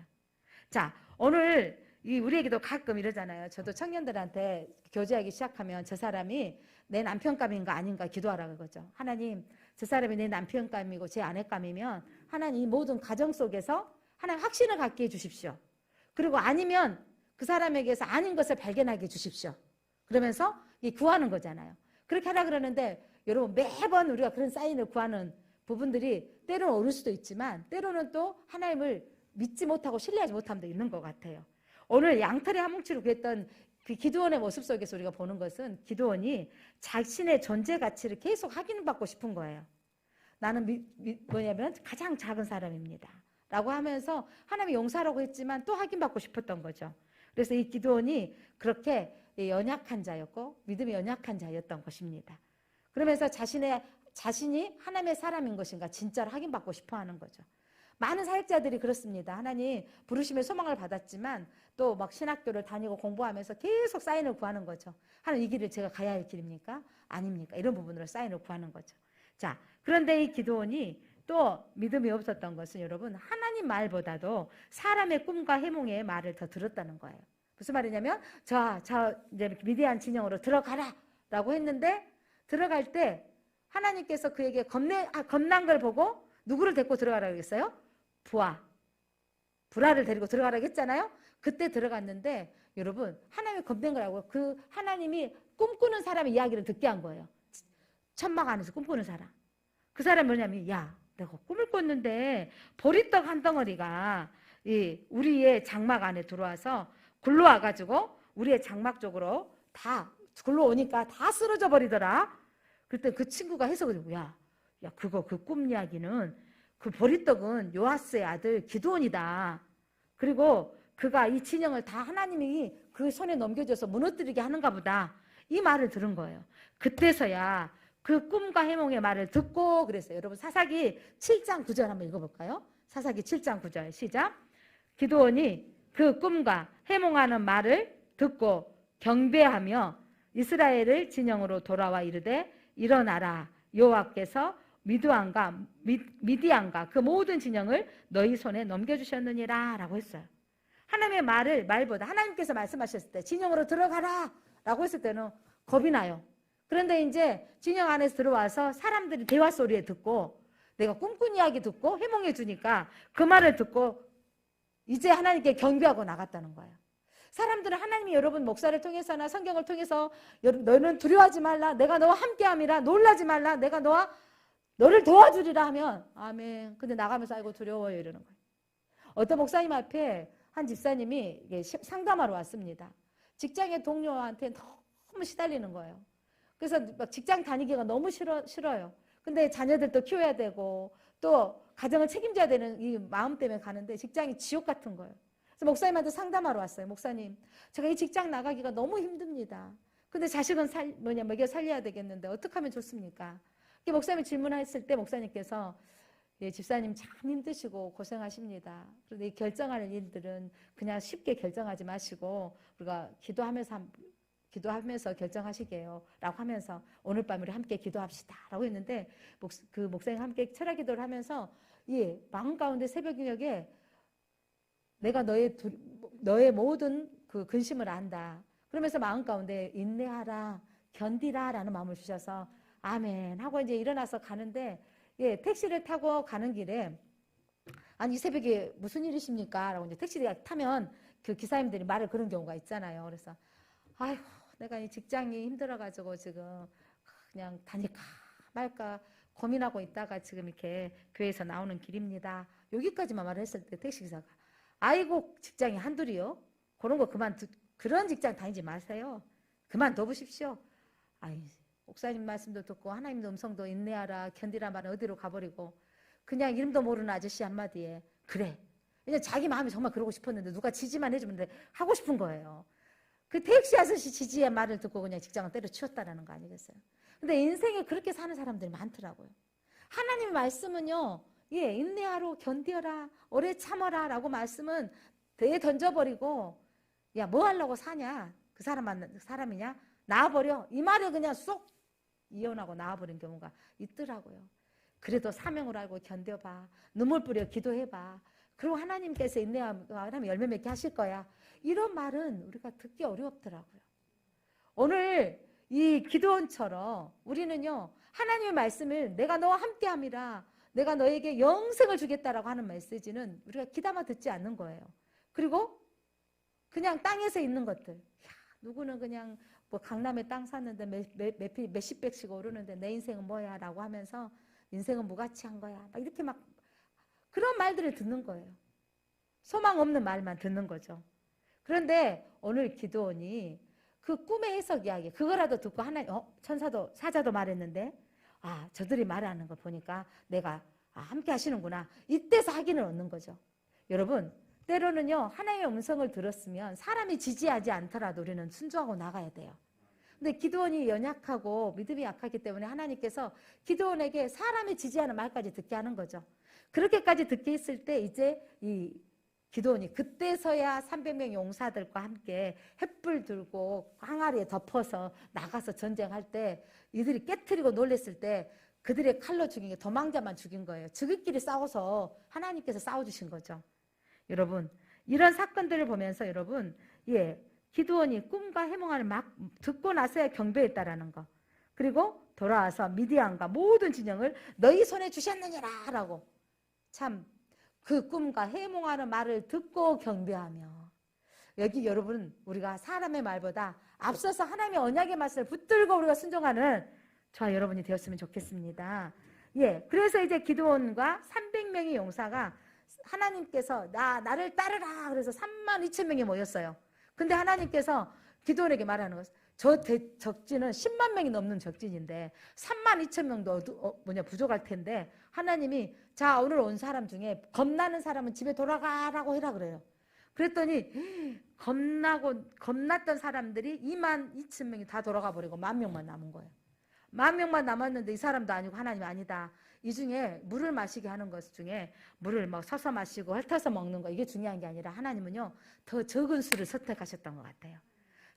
자, 오늘 우리에게도 가끔 이러잖아요. 저도 청년들한테 교제하기 시작하면 저 사람이 내 남편감인가 아닌가 기도하라 그러죠. 하나님, 저 사람이 내 남편감이고 제 아내감이면 하나님 이 모든 가정 속에서 하나님 확신을 갖게 해주십시오. 그리고 아니면 그 사람에게서 아닌 것을 발견하게 해주십시오. 그러면서 구하는 거잖아요. 그렇게 하라 그러는데 여러분 매번 우리가 그런 사인을 구하는 부분들이 때로는 옳을 수도 있지만 때로는 또 하나님을 믿지 못하고 신뢰하지 못함도 있는 것 같아요. 오늘 양털의 한 뭉치로 구했던 그 기드온의 모습 속에서 우리가 보는 것은 기드온이 자신의 존재 가치를 계속 확인받고 싶은 거예요. 나는 뭐냐면 가장 작은 사람입니다. 라고 하면서 하나님이 용사라고 했지만 또 확인받고 싶었던 거죠. 그래서 이 기드온이 그렇게 연약한 자였고 믿음이 연약한 자였던 것입니다. 그러면서 자신이 하나님의 사람인 것인가 진짜로 확인받고 싶어하는 거죠. 많은 사역자들이 그렇습니다. 하나님 부르심의 소망을 받았지만 또 막 신학교를 다니고 공부하면서 계속 사인을 구하는 거죠. 하나님 이 길을 제가 가야 할 길입니까? 아닙니까? 이런 부분으로 사인을 구하는 거죠. 자, 그런데 이 기드온이 또 믿음이 없었던 것은 여러분 하나님 말보다도 사람의 꿈과 해몽의 말을 더 들었다는 거예요. 무슨 말이냐면 이제 미디안 진영으로 들어가라 라고 했는데 들어갈 때 하나님께서 그에게 겁난 걸 보고 누구를 데리고 들어가라고 했어요? 부하를 데리고 들어가라고 했잖아요. 그때 들어갔는데 여러분 하나님이 겁낸 거라고 그 하나님이 꿈꾸는 사람의 이야기를 듣게 한 거예요. 천막 안에서 꿈꾸는 사람. 그 사람이 뭐냐면 야 내가 꿈을 꿨는데 보리떡 한 덩어리가 우리의 장막 안에 들어와서 굴러와가지고 우리의 장막 쪽으로 다 굴러오니까 다 쓰러져 버리더라. 그때 그 친구가 해석을 하고 야 그거 그 꿈 이야기는 그 보리떡은 요아스의 아들 기드온이다. 그리고 그가 이 진영을 다 하나님이 그 손에 넘겨줘서 무너뜨리게 하는가 보다. 이 말을 들은 거예요. 그때서야 그 꿈과 해몽의 말을 듣고 그랬어요. 여러분 사사기 7장 9절 한번 읽어볼까요? 사사기 7장 9절 시작. 기드온이 그 꿈과 해몽하는 말을 듣고 경배하며 이스라엘을 진영으로 돌아와 이르되 일어나라 여호와께서 미디안과 그 모든 진영을 너희 손에 넘겨주셨느니라 라고 했어요. 하나님의 말보다 하나님께서 말씀하셨을 때 진영으로 들어가라 라고 했을 때는 겁이 나요. 그런데 이제 진영 안에서 들어와서 사람들이 대화 소리에 듣고 내가 꿈꾼 이야기 듣고 해몽해 주니까 그 말을 듣고 이제 하나님께 경배하고 나갔다는 거예요. 사람들은 하나님이 여러분 목사를 통해서나 성경을 통해서 너는 두려워하지 말라 내가 너와 함께함이라 놀라지 말라 내가 너를 도와주리라 하면 아멘. 근데 나가면서 아이고 두려워요 이러는 거예요. 어떤 목사님 앞에 한 집사님이 상담하러 왔습니다. 직장의 동료한테 너무 시달리는 거예요. 그래서 막 직장 다니기가 너무 싫어요. 근데 자녀들도 키워야 되고 또 가정을 책임져야 되는 이 마음 때문에 가는데 직장이 지옥 같은 거예요. 그래서 목사님한테 상담하러 왔어요. 목사님, 제가 이 직장 나가기가 너무 힘듭니다. 근데 자식은 먹여 살려야 되겠는데 어떻게 하면 좋습니까? 목사님 질문했을 때 목사님께서 예, 집사님 참 힘드시고 고생하십니다. 그런데 이 결정하는 일들은 그냥 쉽게 결정하지 마시고 우리가 기도하면서 결정하시게요. 라고 하면서 오늘 밤 우리 함께 기도합시다. 라고 했는데 그 목사님 함께 철학 기도를 하면서 예, 마음 가운데 새벽녘에 내가 너의 모든 그 근심을 안다. 그러면서 마음 가운데 인내하라, 견디라 라는 마음을 주셔서 아멘 하고 이제 일어나서 가는데 예, 택시를 타고 가는 길에 아니 이 새벽에 무슨 일이십니까? 라고 이제 택시를 타면 그 기사님들이 말을 그런 경우가 있잖아요. 그래서 아이고 내가 이 직장이 힘들어가지고 지금 그냥 다닐까 말까 고민하고 있다가 지금 이렇게 교회에서 나오는 길입니다. 여기까지만 말을 했을 때 택시기사가 아이고 직장이 한둘이요? 그런 거 그런 직장 다니지 마세요. 그만둬보십시오. 아이 목사님 말씀도 듣고 하나님도 음성도 인내하라 견디라 말은 어디로 가버리고 그냥 이름도 모르는 아저씨 한마디에 그래. 그냥 자기 마음이 정말 그러고 싶었는데 누가 지지만 해주면 돼. 하고 싶은 거예요. 그 택시 아저씨 지지의 말을 듣고 그냥 직장을 때려치웠다라는 거 아니겠어요? 근데 인생에 그렇게 사는 사람들이 많더라고요. 하나님 말씀은요. 예, 인내하라 견뎌라 오래 참아라 라고 말씀은 대에 던져버리고 야 뭐 하려고 사냐 그 사람이냐 나와버려 이 말을 그냥 쏙 이혼하고 나와버린 경우가 있더라고요. 그래도 사명을 알고 견뎌봐 눈물 뿌려 기도해봐 그리고 하나님께서 인내하면 열매 맺게 하실 거야 이런 말은 우리가 듣기 어렵더라고요. 오늘 이 기도원처럼 우리는요 하나님의 말씀을 내가 너와 함께함이라 내가 너에게 영생을 주겠다라고 하는 메시지는 우리가 귀담아 듣지 않는 거예요. 그리고 그냥 땅에서 있는 것들. 야, 누구는 그냥 뭐 강남에 땅 샀는데 몇십 백씩 오르는데 내 인생은 뭐야? 라고 하면서 인생은 무가치한 거야. 막 이렇게 막 그런 말들을 듣는 거예요. 소망 없는 말만 듣는 거죠. 그런데 오늘 기도원이 그 꿈의 해석 이야기 그거라도 듣고 하나님 천사도 사자도 말했는데 아 저들이 말하는 거 보니까 내가 함께 하시는구나. 이때서 확인을 얻는 거죠. 여러분 때로는요 하나님의 음성을 들었으면 사람이 지지하지 않더라도 우리는 순종하고 나가야 돼요. 근데 기드온이 연약하고 믿음이 약하기 때문에 하나님께서 기드온에게 사람이 지지하는 말까지 듣게 하는 거죠. 그렇게까지 듣게 했을 때 이제 이 기드온이 그때서야 300명 용사들과 함께 횃불 들고 항아리에 덮어서 나가서 전쟁할 때 이들이 깨트리고 놀랬을 때 그들의 칼로 죽인 게 도망자만 죽인 거예요. 지들끼리 싸워서 하나님께서 싸워주신 거죠. 여러분 이런 사건들을 보면서 여러분 기드온이 꿈과 해몽을 막 듣고 나서야 경배했다라는 거. 그리고 돌아와서 미디안과 모든 진영을 너희 손에 주셨느니라 라고 참 그 꿈과 해몽하는 말을 듣고 경배하며 여기 여러분 우리가 사람의 말보다 앞서서 하나님의 언약의 말씀을 붙들고 우리가 순종하는 저와 여러분이 되었으면 좋겠습니다. 그래서 이제 기드온과 300명의 용사가 하나님께서 나를 따르라 그래서 32,000명이 모였어요. 근데 하나님께서 기드온에게 말하는 것은 저 적진은 10만 명이 넘는 적진인데 32,000명도 부족할 텐데 하나님이 자 오늘 온 사람 중에 겁나는 사람은 집에 돌아가라고 해라 그래요. 그랬더니 겁났던 사람들이 22,000명이 다 돌아가 버리고 10,000명만 남은 거예요. 10,000명만 남았는데 이 사람도 아니고 하나님이 아니다. 이 중에 물을 마시게 하는 것 중에 물을 막 서서 마시고 핥아서 먹는 거 이게 중요한 게 아니라 하나님은요 더 적은 수를 선택하셨던 것 같아요.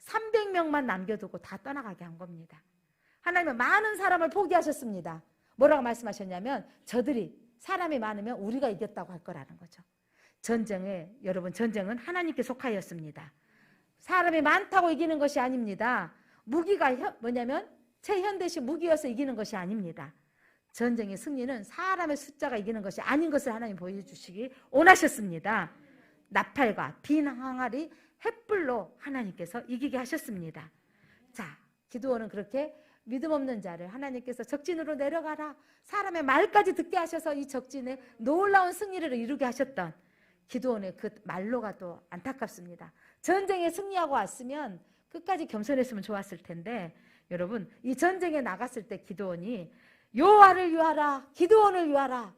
300명만 남겨두고 다 떠나가게 한 겁니다. 하나님은 많은 사람을 포기하셨습니다. 뭐라고 말씀하셨냐면 저들이 사람이 많으면 우리가 이겼다고 할 거라는 거죠. 여러분 전쟁은 하나님께 속하였습니다. 사람이 많다고 이기는 것이 아닙니다. 무기가 뭐냐면 최현대식 무기여서 이기는 것이 아닙니다. 전쟁의 승리는 사람의 숫자가 이기는 것이 아닌 것을 하나님 보여주시기 원하셨습니다. 나팔과 빈 항아리 횃불로 하나님께서 이기게 하셨습니다. 자, 기드온은 그렇게 믿음 없는 자를 하나님께서 적진으로 내려가라 사람의 말까지 듣게 하셔서 이 적진에 놀라운 승리를 이루게 하셨던 기드온의 그 말로가 또 안타깝습니다. 전쟁에 승리하고 왔으면 끝까지 겸손했으면 좋았을 텐데 여러분 이 전쟁에 나갔을 때 기드온이 여호와를 위하라 기드온을 위하라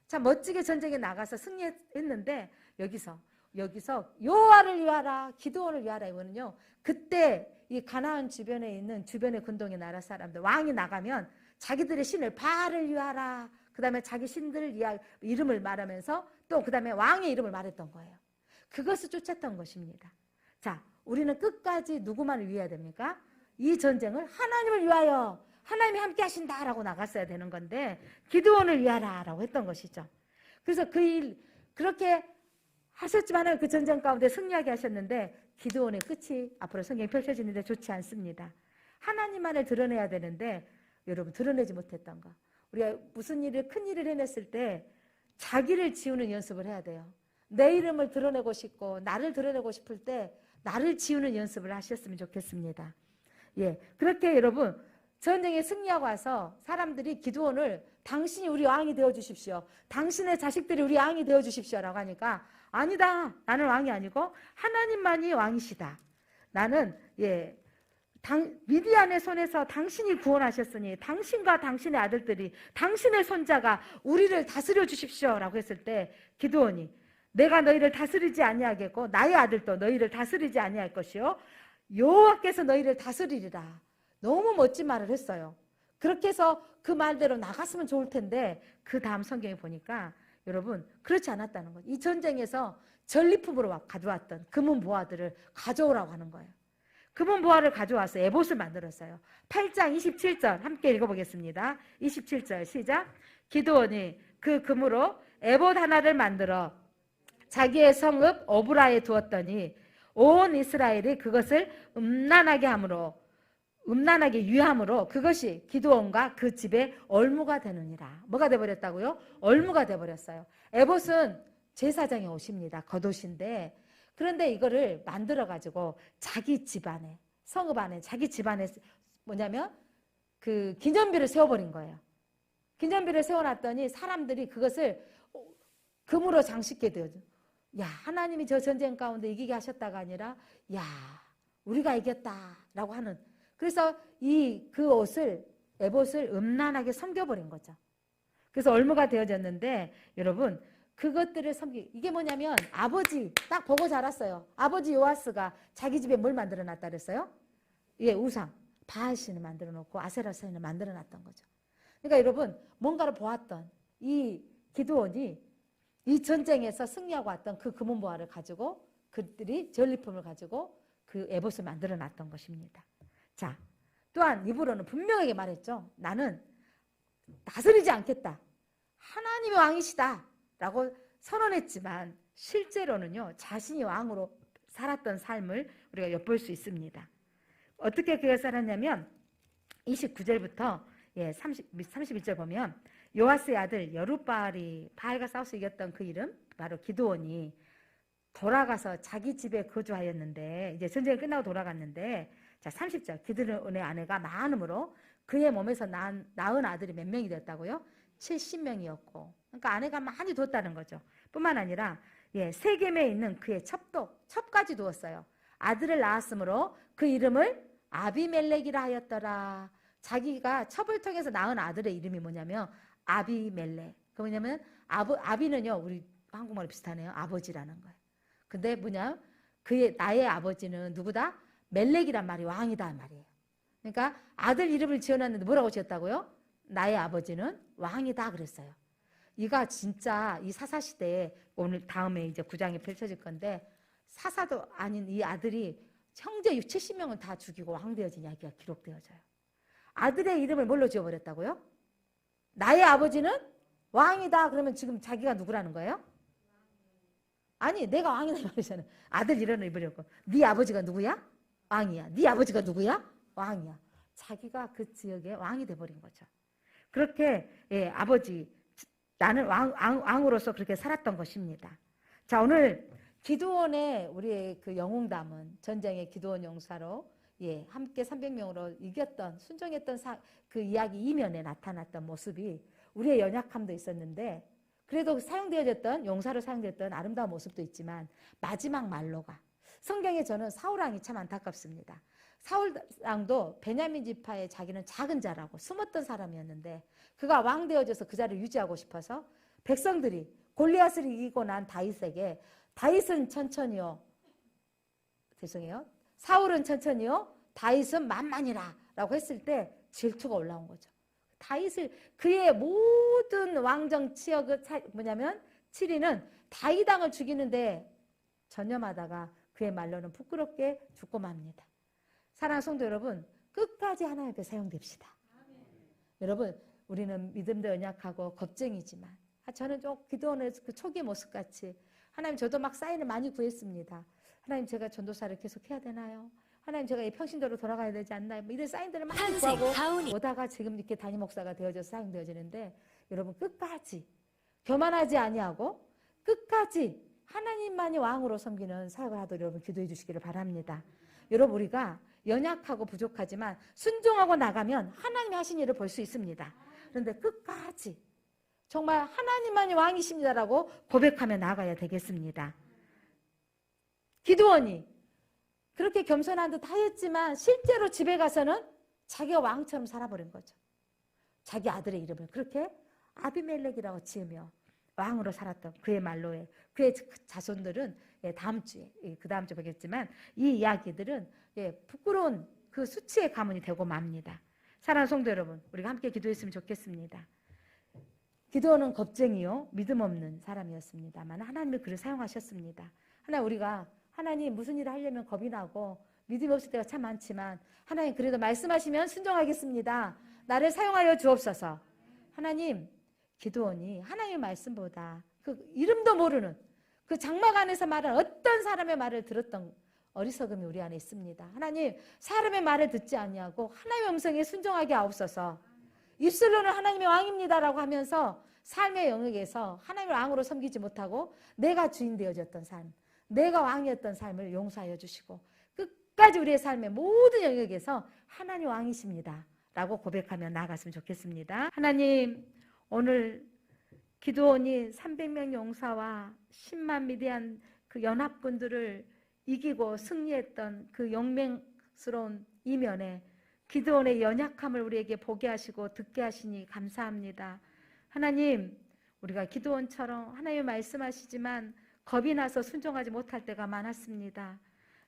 참 멋지게 전쟁에 나가서 승리했는데 여기서 여기서 여호와를 위하라, 기드온을 위하라 이거는요. 그때 이 가나안 주변에 있는 주변의 근동의 나라 사람들 왕이 나가면 자기들의 신을 바알을 위하라. 그다음에 자기 신들 이름을 말하면서 또 그다음에 왕의 이름을 말했던 거예요. 그것을 쫓았던 것입니다. 자, 우리는 끝까지 누구만을 위해야 됩니까? 이 전쟁을 하나님을 위하여 하나님이 함께 하신다라고 나갔어야 되는 건데 기드온을 위하라라고 했던 것이죠. 그래서 그렇게 하셨지만 그 전쟁 가운데 승리하게 하셨는데 기드온의 끝이 앞으로 성경이 펼쳐지는데 좋지 않습니다. 하나님만을 드러내야 되는데 여러분 드러내지 못했던 거. 우리가 무슨 일을 큰 일을 해냈을 때 자기를 지우는 연습을 해야 돼요. 내 이름을 드러내고 싶고 나를 드러내고 싶을 때 나를 지우는 연습을 하셨으면 좋겠습니다. 예, 그렇게 여러분 전쟁에 승리하고 와서 사람들이 기드온을 당신이 우리 왕이 되어주십시오. 당신의 자식들이 우리 왕이 되어주십시오라고 하니까 아니다. 나는 왕이 아니고 하나님만이 왕이시다. 나는 미디안의 손에서 당신이 구원하셨으니 당신과 당신의 아들들이 당신의 손자가 우리를 다스려 주십시오라고 했을 때 기드온이 내가 너희를 다스리지 아니하겠고 나의 아들도 너희를 다스리지 아니할 것이요 여호와께서 너희를 다스리리라. 너무 멋진 말을 했어요. 그렇게 해서 그 말대로 나갔으면 좋을 텐데 그 다음 성경에 보니까 여러분 그렇지 않았다는 거예요. 이 전쟁에서 전리품으로 가져왔던 금은 보화들을 가져오라고 하는 거예요. 금은 보화를 가져와서 에봇을 만들었어요. 8장 27절 함께 읽어보겠습니다. 27절 시작. 기드온이 그 금으로 에봇 하나를 만들어 자기의 성읍 어브라에 두었더니 온 이스라엘이 그것을 음란하게 유함으로 그것이 기드온과 그 집의 얼무가 되느니라. 뭐가 돼버렸다고요? 얼무가 돼버렸어요. 에봇은 제사장의 옷입니다. 겉옷인데 그런데 이거를 만들어가지고 자기 집안에 성읍 안에 자기 집안에 뭐냐면 그 기념비를 세워버린 거예요. 기념비를 세워놨더니 사람들이 그것을 금으로 장식게 되어져. 야, 하나님이 저 전쟁 가운데 이기게 하셨다가 아니라 야, 우리가 이겼다라고 하는. 그래서 그 옷을 에봇을 음란하게 섬겨버린 거죠. 그래서 얼무가 되어졌는데 여러분 그것들을 이게 뭐냐면 아버지 딱 보고 자랐어요. 아버지 요아스가 자기 집에 뭘 만들어 놨다 그랬어요? 예, 우상 바알신을 만들어 놓고 아세라 신을 만들어 놨던 거죠. 그러니까 여러분 뭔가를 보았던 이 기드온이 이 전쟁에서 승리하고 왔던 그 금은 보화를 가지고 그들이 전리품을 가지고 그 에봇을 만들어 놨던 것입니다. 자, 또한 입으로는 분명하게 말했죠. 나는 다스리지 않겠다. 하나님이 왕이시다. 라고 선언했지만 실제로는요. 자신이 왕으로 살았던 삶을 우리가 엿볼 수 있습니다. 어떻게 그가 살았냐면 29절부터 31절 보면 요아스의 아들 여룻바알이 바알과 싸워서 이겼던 그 이름 바로 기드온이 돌아가서 자기 집에 거주하였는데 이제 전쟁이 끝나고 돌아갔는데 자 30절 기드온의 아내가 많음으로 그의 몸에서 낳은 아들이 몇 명이 됐다고요? 70명이었고 그러니까 아내가 많이 뒀다는 거죠. 뿐만 아니라 세겜에 있는 그의 첩까지 두었어요. 아들을 낳았으므로 그 이름을 아비멜렉이라 하였더라. 자기가 첩을 통해서 낳은 아들의 이름이 뭐냐면 아비멜렉. 그 뭐냐면 아비는요 우리 한국말이 비슷하네요. 아버지라는 거예요. 근데 뭐냐 나의 아버지는 누구다? 멜렉이란 말이 왕이다 말이에요. 그러니까 아들 이름을 지어놨는데 뭐라고 지었다고요? 나의 아버지는 왕이다 그랬어요. 이가 진짜 이 사사시대에 오늘 다음에 이제 9장이 펼쳐질 건데 사사도 아닌 이 아들이 형제 70명을 다 죽이고 왕 되어진 이야기가 기록되어져요. 아들의 이름을 뭘로 지어버렸다고요? 나의 아버지는 왕이다. 그러면 지금 자기가 누구라는 거예요? 아니 내가 왕이다 말이잖아. 아들 이름을 입으려고. 네 아버지가 누구야? 왕이야. 네 아버지가 누구야? 왕이야. 자기가 그 지역의 왕이 돼버린 거죠. 그렇게 아버지 나는 왕으로서 그렇게 살았던 것입니다. 자 오늘 기드온의 우리의 그 영웅담은 전쟁의 기드온 용사로 함께 300명으로 이겼던 순종했던 그 이야기 이면에 나타났던 모습이 우리의 연약함도 있었는데 그래도 사용되어졌던 용사로 사용됐던 아름다운 모습도 있지만 마지막 말로가 성경에 저는 사울왕이 참 안타깝습니다. 사울왕도 베냐민 지파의 자기는 작은 자라고 숨었던 사람이었는데 그가 왕 되어져서 그 자리를 유지하고 싶어서 백성들이 골리앗을 이기고 난 다윗에게 다윗은 천천히요. 죄송해요. 사울은 천천히요. 다윗은 만만이라 라고 했을 때 질투가 올라온 거죠. 다윗을 그의 모든 왕정 치역을 뭐냐면 7위는 다윗 왕을 죽이는데 전념하다가 그의 말로는 부끄럽게 죽고 맙니다. 사랑하는 성도 여러분, 끝까지 하나님 앞에 사용됩시다. 여러분, 우리는 믿음도 연약하고 겁쟁이지만 저는 좀 기도원의 그 초기 모습같이 하나님 저도 막 사인을 많이 구했습니다. 하나님 제가 전도사를 계속 해야 되나요? 하나님 제가 이 평신도로 돌아가야 되지 않나요? 뭐 이런 사인들을 많이 구하고 오다가 지금 이렇게 담임 목사가 되어져서 사용되어지는데 여러분 끝까지 교만하지 아니하고 끝까지 하나님만이 왕으로 섬기는 사역을 하도록 여러분 기도해 주시기를 바랍니다. 여러분 우리가 연약하고 부족하지만 순종하고 나가면 하나님이 하신 일을 볼 수 있습니다. 그런데 끝까지 정말 하나님만이 왕이십니다라고 고백하며 나가야 되겠습니다. 기드온이 그렇게 겸손한 듯 하였지만 실제로 집에 가서는 자기가 왕처럼 살아버린 거죠. 자기 아들의 이름을 그렇게 아비멜렉이라고 지으며 왕으로 살았던 그의 말로에 그의 자손들은 다음 주에 그 다음 주에 보겠지만 이 이야기들은 부끄러운 그 수치의 가문이 되고 맙니다. 사랑하는 성도 여러분, 우리가 함께 기도했으면 좋겠습니다. 기드온은 겁쟁이요 믿음 없는 사람이었습니다만 하나님이 그를 사용하셨습니다. 우리가 하나님 무슨 일을 하려면 겁이 나고 믿음이 없을 때가 참 많지만 하나님 그래도 말씀하시면 순종하겠습니다. 나를 사용하여 주옵소서. 하나님, 기드온이 하나님의 말씀보다 그 이름도 모르는 그 장막 안에서 말한 어떤 사람의 말을 들었던 어리석음이 우리 안에 있습니다. 하나님, 사람의 말을 듣지 아니하고 하나님의 음성에 순종하게 하옵소서. 입술로는 하나님의 왕입니다라고 하면서 삶의 영역에서 하나님을 왕으로 섬기지 못하고 내가 주인 되어졌던 삶, 내가 왕이었던 삶을 용서하여 주시고 끝까지 우리의 삶의 모든 영역에서 하나님 왕이십니다 라고 고백하며 나아갔으면 좋겠습니다. 하나님, 오늘 기드온이 300명 용사와 10만 미디안 그 연합군들을 이기고 승리했던 그 영맹스러운 이면에 기드온의 연약함을 우리에게 보게 하시고 듣게 하시니 감사합니다. 하나님, 우리가 기드온처럼 하나님의 말씀하시지만 겁이 나서 순종하지 못할 때가 많았습니다.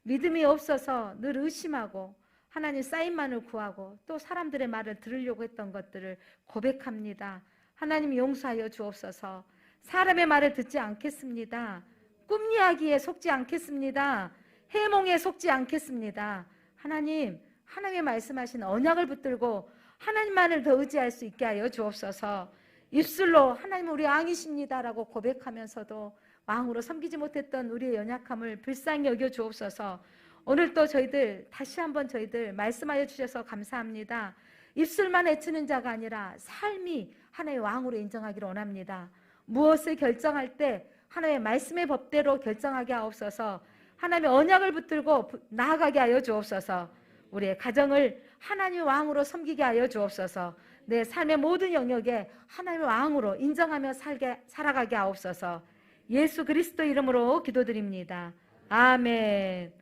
믿음이 없어서 늘 의심하고 하나님 사인만을 구하고 또 사람들의 말을 들으려고 했던 것들을 고백합니다. 하나님 용서하여 주옵소서. 사람의 말을 듣지 않겠습니다. 꿈 이야기에 속지 않겠습니다. 해몽에 속지 않겠습니다. 하나님, 하나님의 말씀하신 언약을 붙들고 하나님만을 더 의지할 수 있게 하여 주옵소서. 입술로 하나님 우리 왕이십니다라고 고백하면서도 왕으로 섬기지 못했던 우리의 연약함을 불쌍히 여겨 주옵소서. 오늘 또 저희들 다시 한번 저희들 말씀하여 주셔서 감사합니다. 입술만 외치는 자가 아니라 삶이 하나님의 왕으로 인정하기를 원합니다. 무엇을 결정할 때 하나님의 말씀의 법대로 결정하게 하옵소서. 하나님의 언약을 붙들고 나아가게 하여 주옵소서. 우리의 가정을 하나님의 왕으로 섬기게 하여 주옵소서. 내 삶의 모든 영역에 하나님의 왕으로 인정하며 살아가게 하옵소서. 예수 그리스도 이름으로 기도드립니다. 아멘.